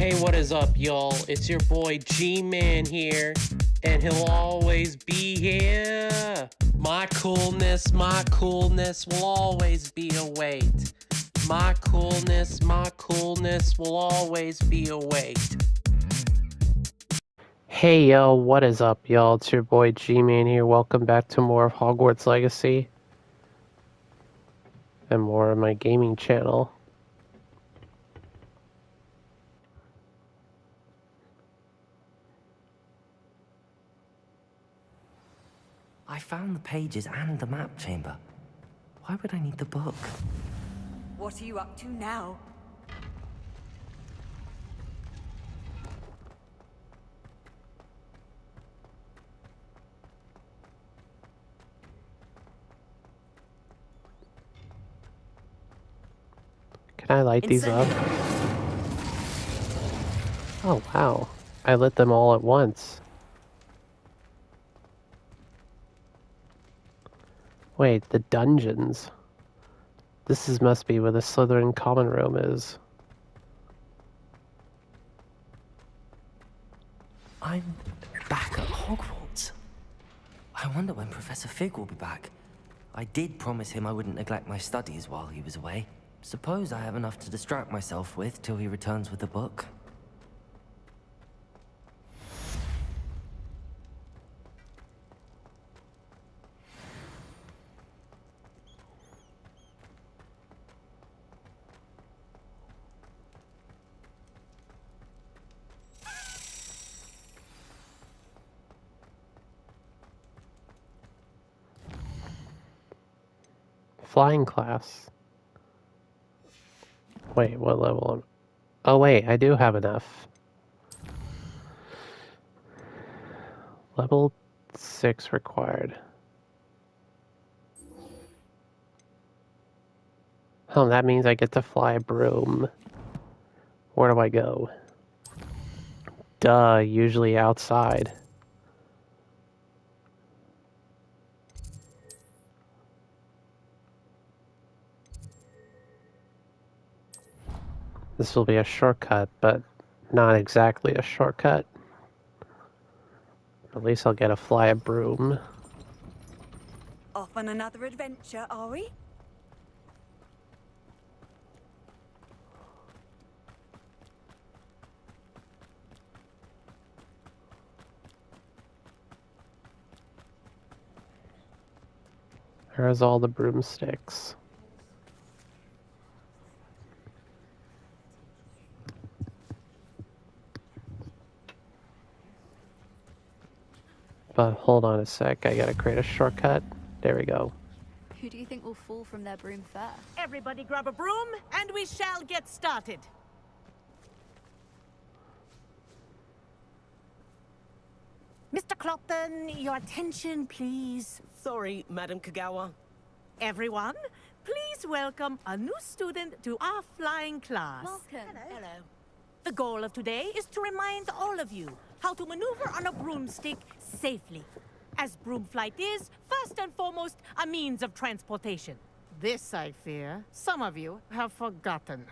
Hey, what is up, y'all? It's your boy G-Man here, and he'll always be here. My coolness will always be a weight. My coolness will always be a weight. Hey, yo, what is up, y'all? It's your boy G-Man here. Welcome back to more of Hogwarts Legacy and more of my gaming channel. I found the pages and the map chamber. Why would I need the book? What are you up to now? Can I light these up? Oh, wow. I lit them all at once. Wait, the dungeons. Must be where the Slytherin common room is. I'm back at Hogwarts. I wonder when Professor Fig will be back. I did promise him I wouldn't neglect my studies while he was away. Suppose I have enough to distract myself with till he returns with the book. Flying class. Wait, what level am I? Oh wait, I do have enough. Level 6 required. Oh, that means I get to fly a broom. Where do I go? Duh, usually outside. This will be a shortcut, but not exactly a shortcut. At least I'll get to fly a broom. Off on another adventure, are we? There's all the broomsticks. But hold on a sec, I gotta create a shortcut. There we go. Who do you think will fall from their broom first? Everybody grab a broom, and we shall get started. Mr. Clopton, your attention, please. Sorry, Madam Kagawa. Everyone, please welcome a new student to our flying class. Welcome. Hello. The goal of today is to remind all of you how to maneuver on a broomstick safely, as broom flight is, first and foremost, a means of transportation. This, I fear, some of you have forgotten.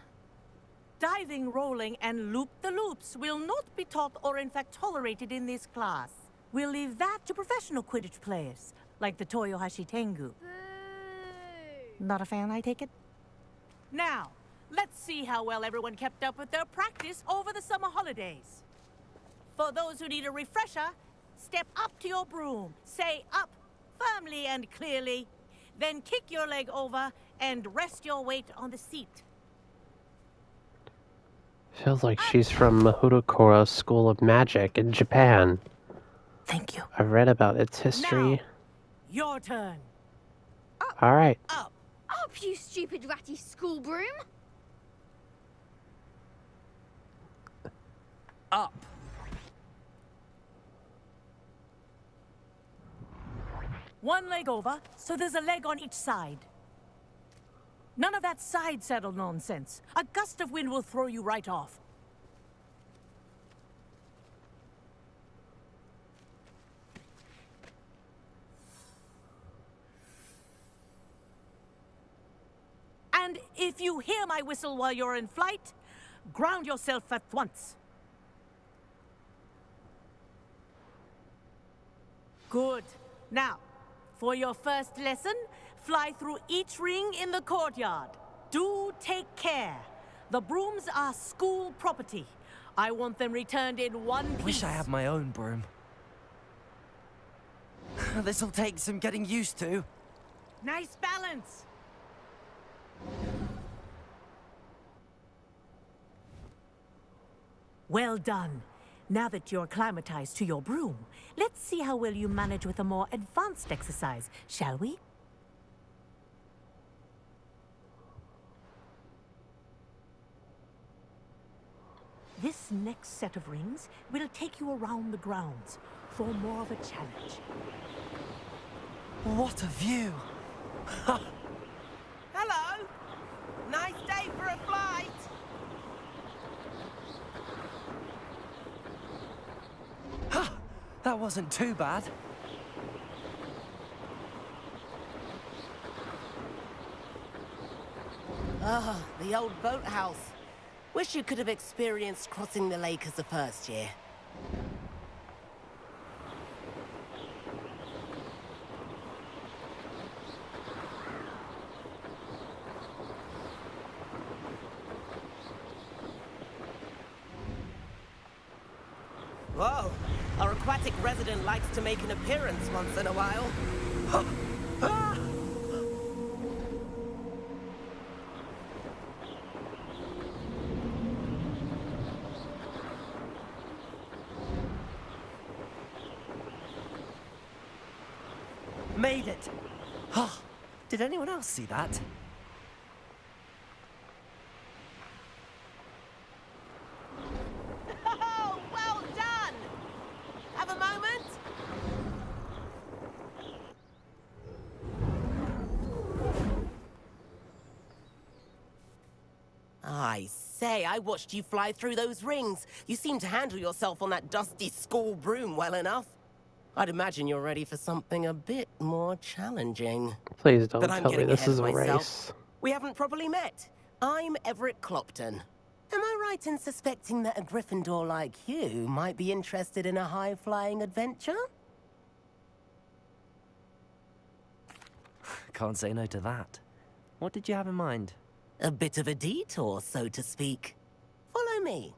Diving, rolling, and loop-the-loops will not be taught or in fact tolerated in this class. We'll leave that to professional Quidditch players, like the Toyohashi Tengu. Not a fan, I take it? Now, let's see how well everyone kept up with their practice over the summer holidays. For those who need a refresher, step up to your broom, say up firmly and clearly, then kick your leg over and rest your weight on the seat. Feels like she's from Mahudokoro School of Magic in Japan. Thank you. I've read about its history. Now, your turn. Alright. Up. Up, you stupid ratty school broom! Up. One leg over, so there's a leg on each side. None of that side saddle nonsense. A gust of wind will throw you right off. And if you hear my whistle while you're in flight, ground yourself at once. Good. Now, for your first lesson, fly through each ring in the courtyard. Do take care. The brooms are school property. I want them returned in one piece. Wish I had my own broom. This'll take some getting used to. Nice balance. Well done. Now that you're acclimatized to your broom, let's see how well you manage with a more advanced exercise, shall we? This next set of rings will take you around the grounds for more of a challenge. What a view! Hello! Nice day for a flight! That wasn't too bad. Oh, the old boathouse. Wish you could have experienced crossing the lake as a first year. Whoa, our aquatic resident likes to make an appearance once in a while. Made it! Did anyone else see that? Oh, well done! Have a moment? I say, I watched you fly through those rings. You seem to handle yourself on that dusty school broom well enough. I'd imagine you're ready for something a bit more challenging. Please don't But I'm tell me getting this ahead is of a myself. race. We haven't properly met. I'm Everett Clopton. Am I right in suspecting that a Gryffindor like you might be interested in a high-flying adventure? Can't say no to that. What did you have in mind? A bit of a detour, so to speak. Follow me.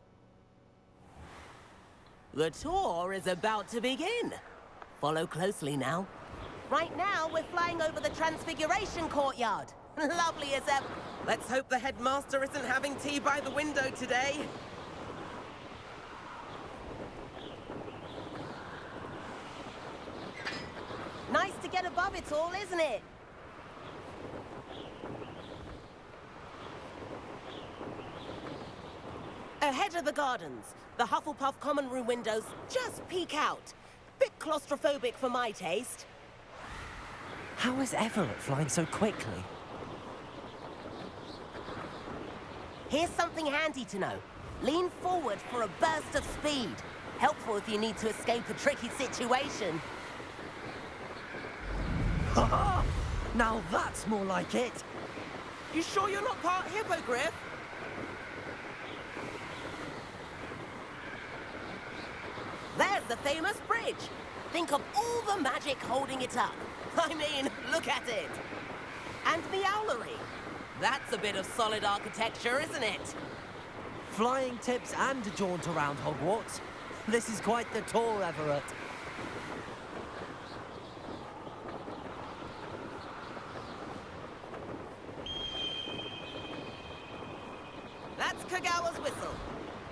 The tour is about to begin. Follow closely now. Right now, we're flying over the Transfiguration Courtyard. Lovely as ever. Let's hope the headmaster isn't having tea by the window today. Nice to get above it all, isn't it? Ahead of the gardens, the Hufflepuff common room windows just peek out. Bit claustrophobic for my taste. How is Everett flying so quickly? Here's something handy to know. Lean forward for a burst of speed. Helpful if you need to escape a tricky situation. Now that's more like it! You sure you're not part hippogriff? There's the famous bridge. Think of all the magic holding it up. I mean, look at it. And the owlery. That's a bit of solid architecture, isn't it? Flying tips and a jaunt around Hogwarts. This is quite the tour, Everett. That's Kagawa's whistle.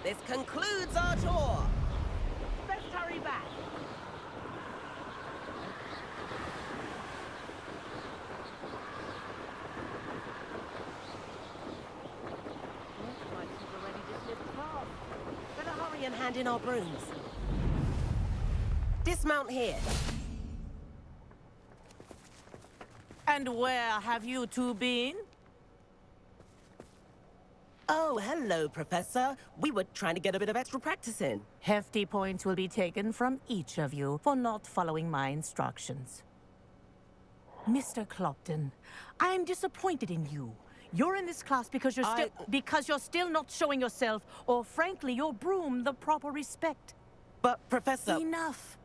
This concludes our tour. Let's hurry back. Looks like she's already dismissed class. Better hurry and hand in our brooms. Dismount here. And where have you two been? Oh, hello, Professor. We were trying to get a bit of extra practice in. Hefty points will be taken from each of you for not following my instructions. Mr. Clopton, I am disappointed in you. You're in this class because you're still not showing yourself, or frankly, your broom, the proper respect. But, Professor... Enough.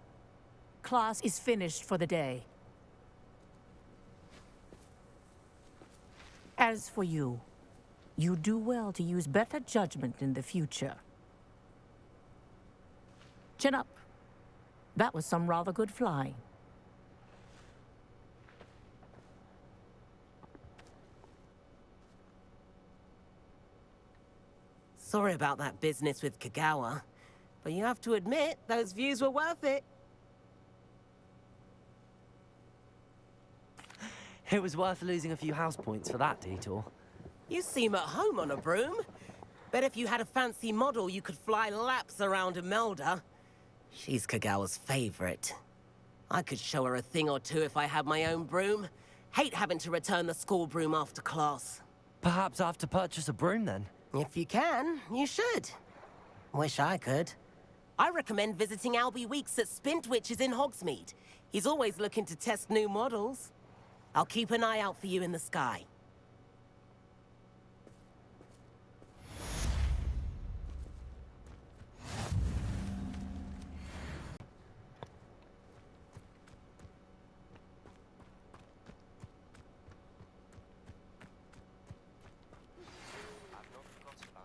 class is finished for the day. As for you, you do well to use better judgment in the future. Chin up. That was some rather good flying. Sorry about that business with Kagawa, but you have to admit, those views were worth it. It was worth losing a few house points for that detour. You seem at home on a broom. Bet if you had a fancy model, you could fly laps around Imelda. She's Kagawa's favorite. I could show her a thing or two if I had my own broom. Hate having to return the school broom after class. Perhaps I have to purchase a broom then. If you can, you should. Wish I could. I recommend visiting Albie Weeks at Spintwitches in Hogsmeade. He's always looking to test new models. I'll keep an eye out for you in the sky.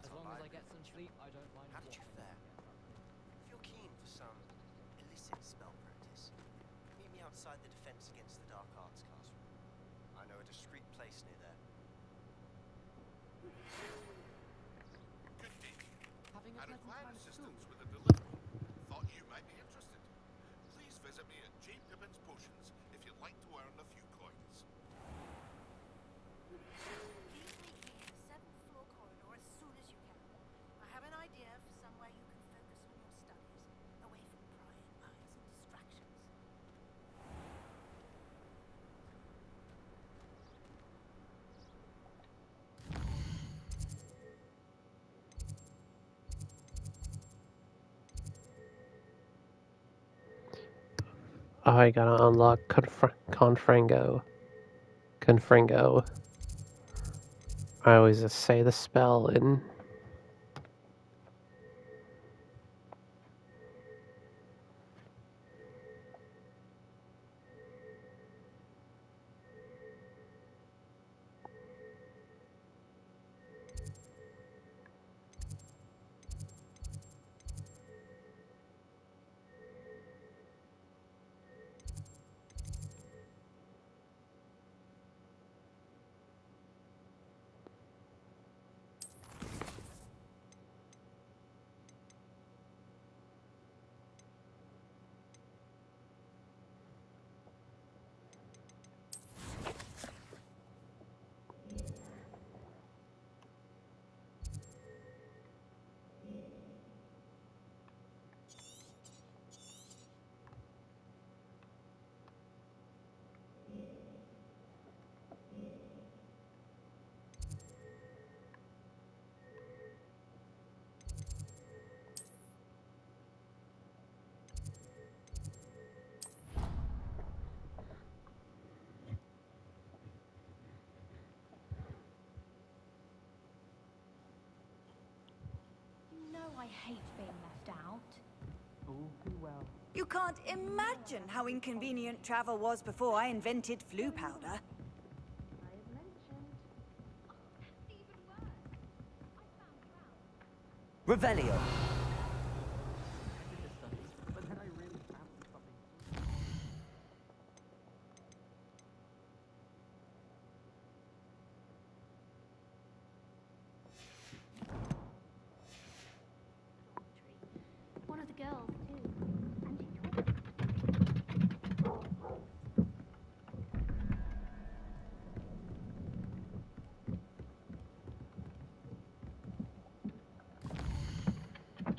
As long as I get some sleep, I don't mind. How did you fare? If you're keen for some illicit spell practice, meet me outside the Defense Against the Dark Arts classroom. I know a discreet place near there. Good day. I require assistance with a delivery. Thought you might be interested. Please visit me at J. Pippin's Potions if you'd like to earn a few coins. Please meet me in the 7th floor corridor as soon as you can. I have an idea for somewhere you can focus on your studies, away from prying eyes and distractions. I gotta unlock Confringo. I always just say the spell in. I hate being left out. You can't imagine how inconvenient travel was before I invented flu powder. Revelio. One of the girls, too. And she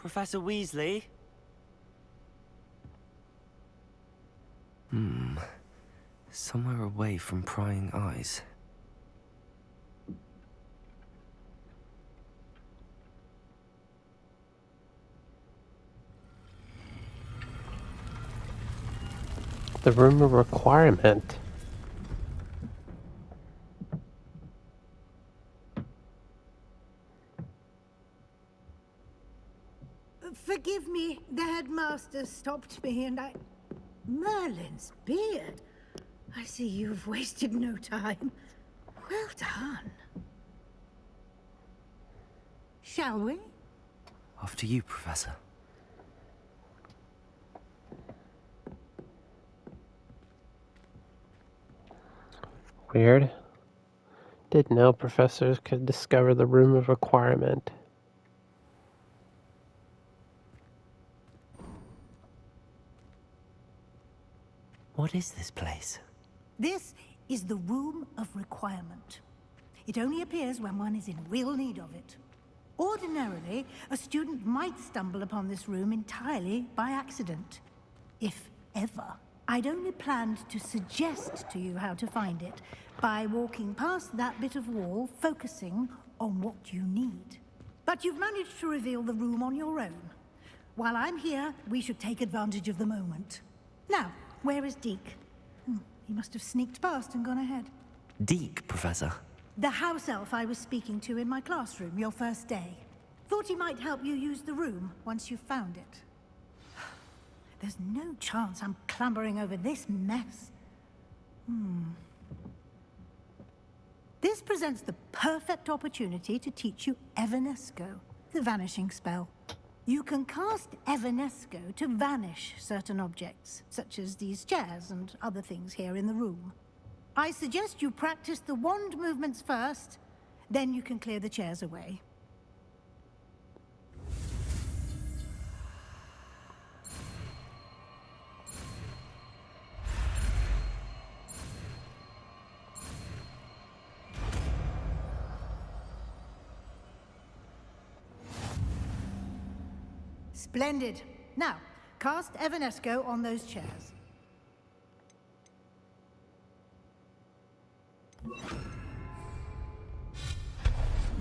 Professor Weasley? Somewhere away from prying eyes. The room of requirement. Forgive me, the headmaster stopped me and I... Merlin's beard. I see you've wasted no time. Well done. Shall we? After you, Professor. Weird. Didn't know professors could discover the room of requirement. What is this place? This is the Room of Requirement. It only appears when one is in real need of it. Ordinarily, a student might stumble upon this room entirely by accident. If ever. I'd only planned to suggest to you how to find it by walking past that bit of wall, focusing on what you need. But you've managed to reveal the room on your own. While I'm here, we should take advantage of the moment. Now, where is Deke? He must have sneaked past and gone ahead. Deke, Professor. The house elf I was speaking to in my classroom your first day. Thought he might help you use the room once you've found it. There's no chance I'm clambering over this mess. This presents the perfect opportunity to teach you Evanesco, the vanishing spell. You can cast Evanesco to vanish certain objects, such as these chairs and other things here in the room. I suggest you practice the wand movements first, then you can clear the chairs away. Splendid. Now, cast Evanesco on those chairs.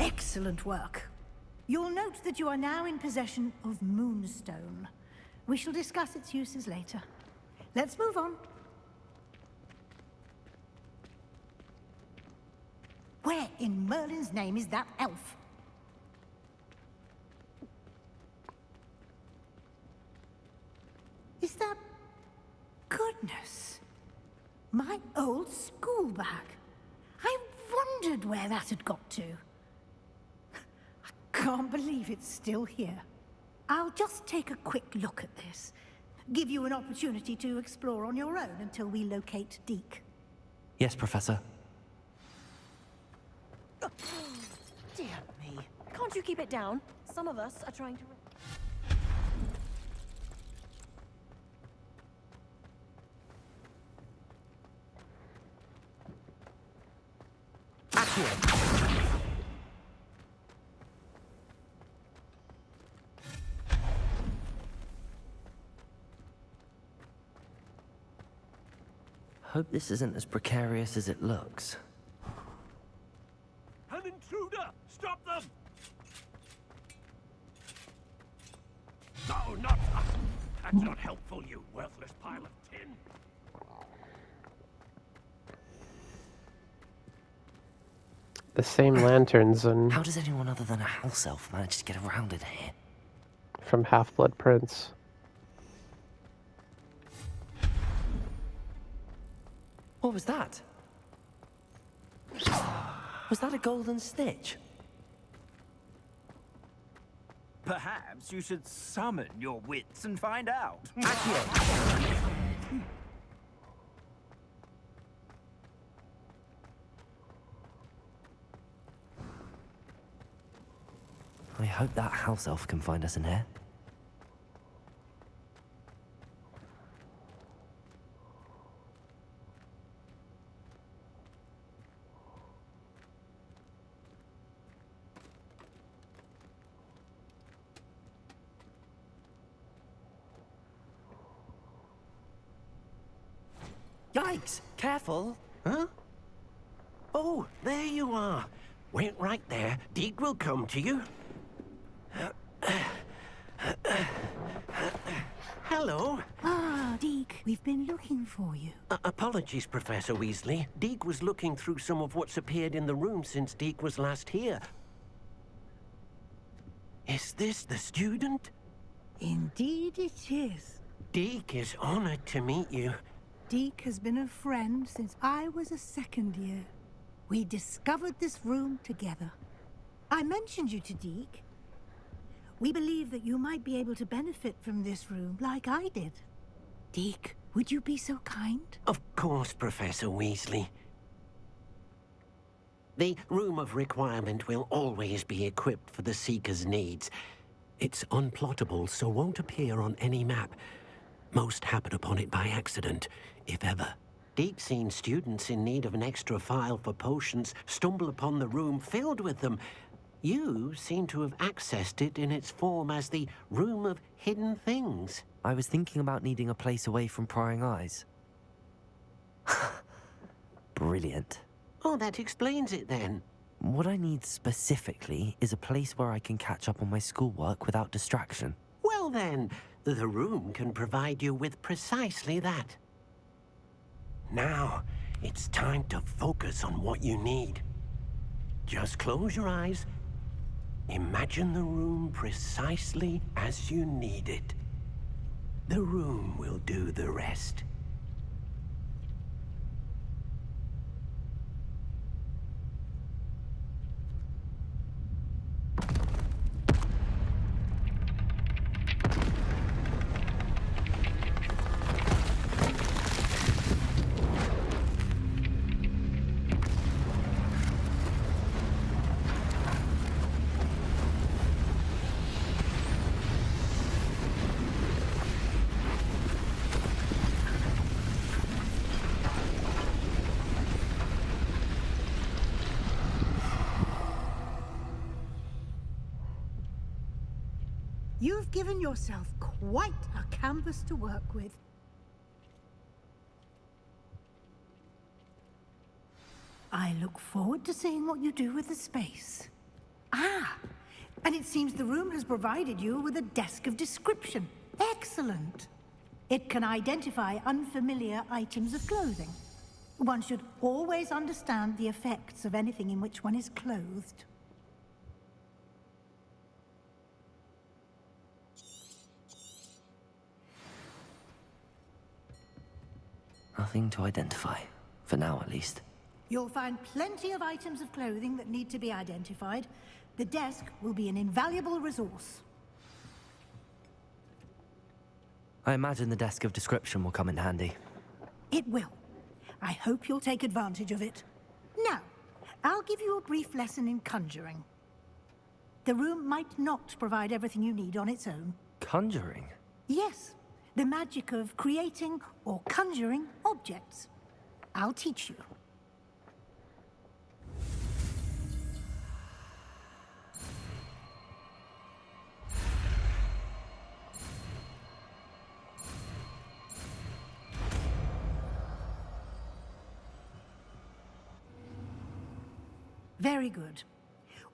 Excellent work. You'll note that you are now in possession of Moonstone. We shall discuss its uses later. Let's move on. Where in Merlin's name is that elf? Is that... Goodness. My old school bag. I wondered where that had got to. I can't believe it's still here. I'll just take a quick look at this. Give you an opportunity to explore on your own until we locate Deke. Yes, Professor. Dear me. Can't you keep it down? Some of us are trying to... Hope this isn't as precarious as it looks. An intruder! Stop them! No, not... That's not helpful, you worthless pile of tin. The same lanterns and How does anyone other than a house elf manage to get around in here? from Half-Blood Prince. What was that? Was that a golden stitch? Perhaps you should summon your wits and find out. I hope that house elf can find us in here. Yikes! Careful! Huh? Oh, there you are. Wait right there. Deke will come to you. Hello. Ah, Deke, we've been looking for you. Apologies, Professor Weasley. Deke was looking through some of what's appeared in the room since Deke was last here. Is this the student? Indeed it is. Deke is honored to meet you. Deke has been a friend since I was a second year. We discovered this room together. I mentioned you to Deke. We believe that you might be able to benefit from this room like I did. Deke, would you be so kind? Of course, Professor Weasley. The Room of Requirement will always be equipped for the Seeker's needs. It's unplottable, so won't appear on any map. Most happen upon it by accident, if ever. Deke's seen students in need of an extra file for potions stumble upon the room filled with them. You seem to have accessed it in its form as the Room of Hidden Things. I was thinking about needing a place away from prying eyes. Brilliant. Oh, that explains it then. What I need specifically is a place where I can catch up on my schoolwork without distraction. Well then, the room can provide you with precisely that. Now, it's time to focus on what you need. Just close your eyes. Imagine the room precisely as you need it. The room will do the rest. You've given yourself quite a canvas to work with. I look forward to seeing what you do with the space. Ah, and it seems the room has provided you with a desk of description. Excellent. It can identify unfamiliar items of clothing. One should always understand the effects of anything in which one is clothed. Nothing to identify, for now at least. You'll find plenty of items of clothing that need to be identified. The desk will be an invaluable resource. I imagine the desk of description will come in handy. It will. I hope you'll take advantage of it. Now, I'll give you a brief lesson in conjuring. The room might not provide everything you need on its own. Conjuring? Yes, the magic of creating or conjuring objects. I'll teach you. Very good.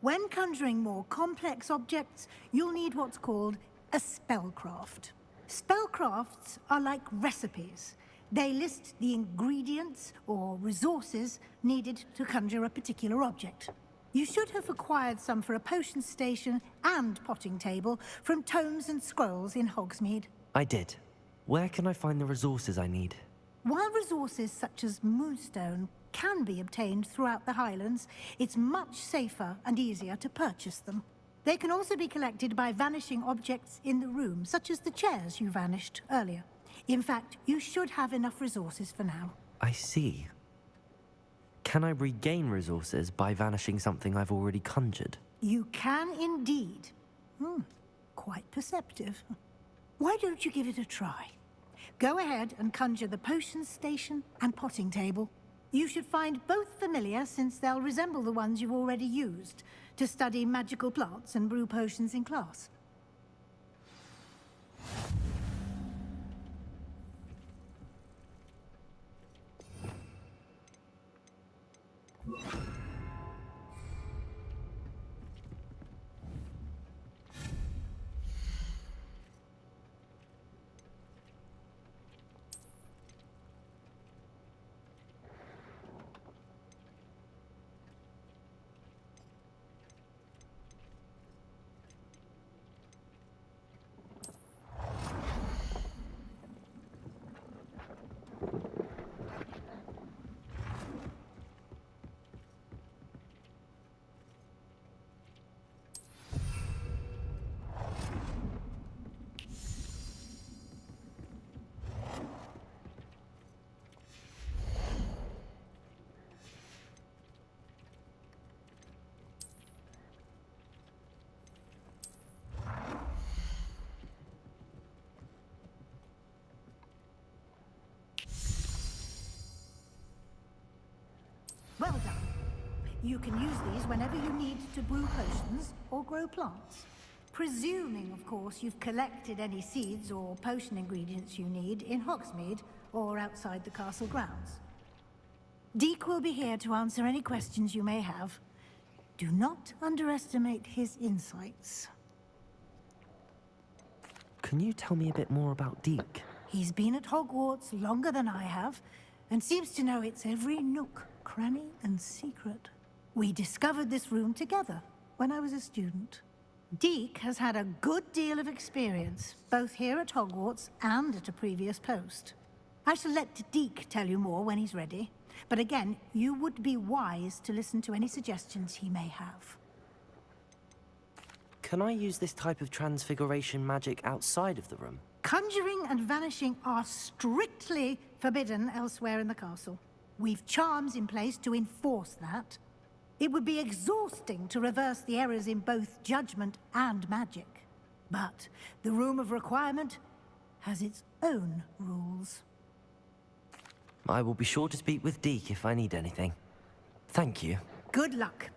When conjuring more complex objects, you'll need what's called a spellcraft. Spellcrafts are like recipes. They list the ingredients or resources needed to conjure a particular object. You should have acquired some for a potion station and potting table from tomes and scrolls in Hogsmeade. I did. Where can I find the resources I need? While resources such as moonstone can be obtained throughout the Highlands, it's much safer and easier to purchase them. They can also be collected by vanishing objects in the room, such as the chairs you vanished earlier. In fact, you should have enough resources for now. I see. Can I regain resources by vanishing something I've already conjured? You can indeed. Quite perceptive. Why don't you give it a try? Go ahead and conjure the potion station and potting table. You should find both familiar, since they'll resemble the ones you've already used to study magical plants and brew potions in class. Well done. You can use these whenever you need to brew potions or grow plants. Presuming, of course, you've collected any seeds or potion ingredients you need in Hogsmeade or outside the castle grounds. Deek will be here to answer any questions you may have. Do not underestimate his insights. Can you tell me a bit more about Deek? He's been at Hogwarts longer than I have, and seems to know its every nook, cranny, and secret. We discovered this room together when I was a student. Deek has had a good deal of experience, both here at Hogwarts and at a previous post. I shall let Deek tell you more when he's ready, but again, you would be wise to listen to any suggestions he may have. Can I use this type of transfiguration magic outside of the room? Conjuring and vanishing are strictly forbidden elsewhere in the castle. We've charms in place to enforce that. It would be exhausting to reverse the errors in both judgment and magic. But the Room of Requirement has its own rules. I will be sure to speak with Deek if I need anything. Thank you. Good luck.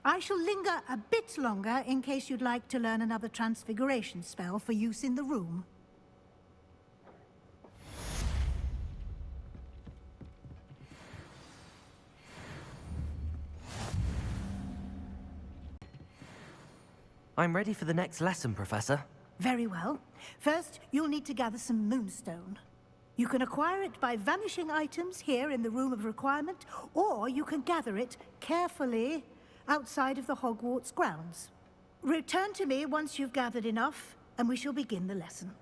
I shall linger a bit longer in case you'd like to learn another transfiguration spell for use in the room. I'm ready for the next lesson, Professor. Very well. First, you'll need to gather some moonstone. You can acquire it by vanishing items here in the Room of Requirement, or you can gather it carefully outside of the Hogwarts grounds. Return to me once you've gathered enough, and we shall begin the lesson.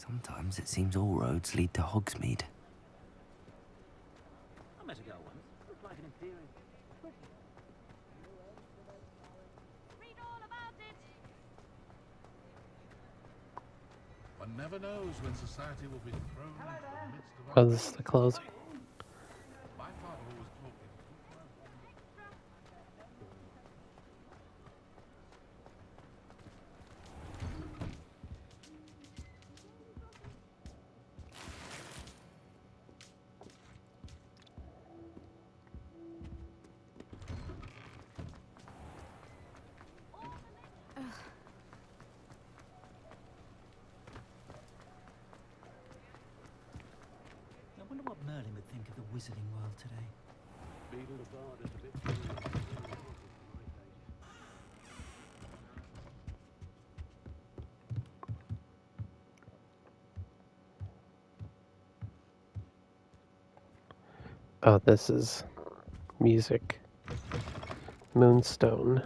Sometimes it seems all roads lead to Hogsmeade. I met a girl once. Looked like an endearing. Read all about it. One never knows when society will be thrown into the midst of Oh, this is the closing. My father always taught me Merlin would think of the wizarding world today. Beetle the Bard is a bit too my taste. Oh, this is music. Moonstone.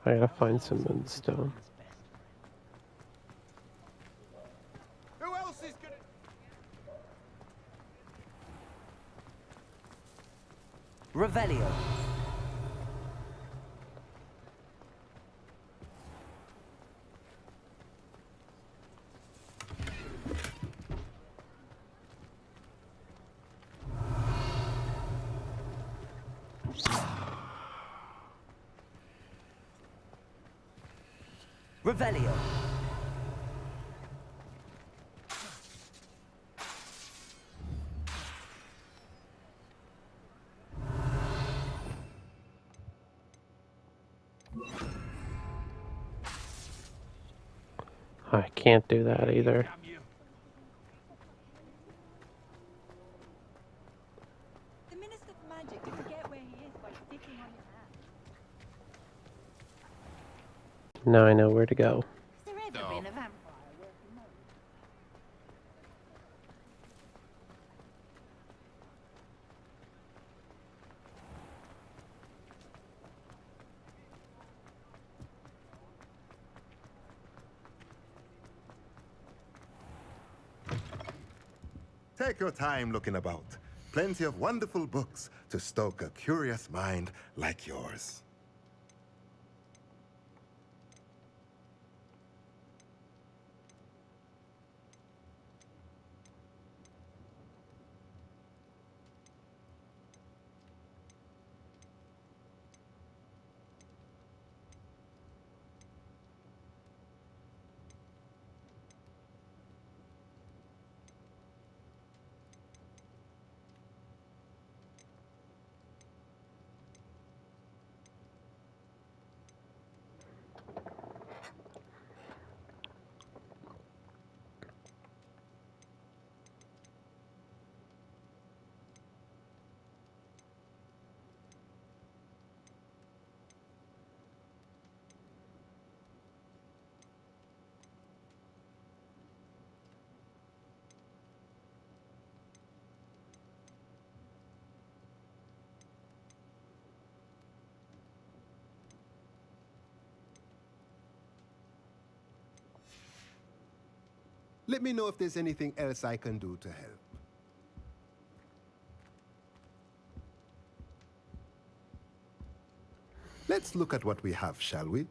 I gotta find some moonstone. Who else is gonna... Revelio. Revelio. I can't do that either. The Minister for Magic can forget where he is by sticking on his hand. Now I know where to go. Has there ever been a vampire working on? Take your time looking about. Plenty of wonderful books to stoke a curious mind like yours. Let me know if there's anything else I can do to help. Let's look at what we have, shall we?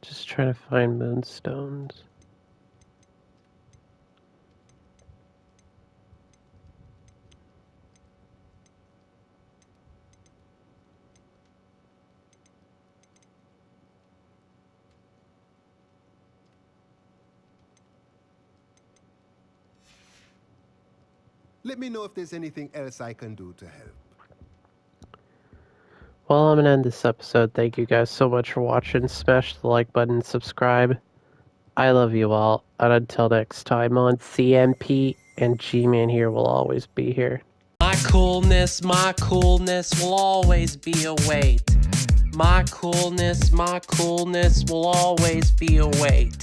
Just trying to find moonstones. Let me know if there's anything else I can do to help. Well, I'm gonna end this episode. Thank you guys so much for watching. Smash the like button, subscribe. I love you all. And until next time on CMP and G-ManHere will always be here. My coolness will always be a weight. My coolness will always be a weight.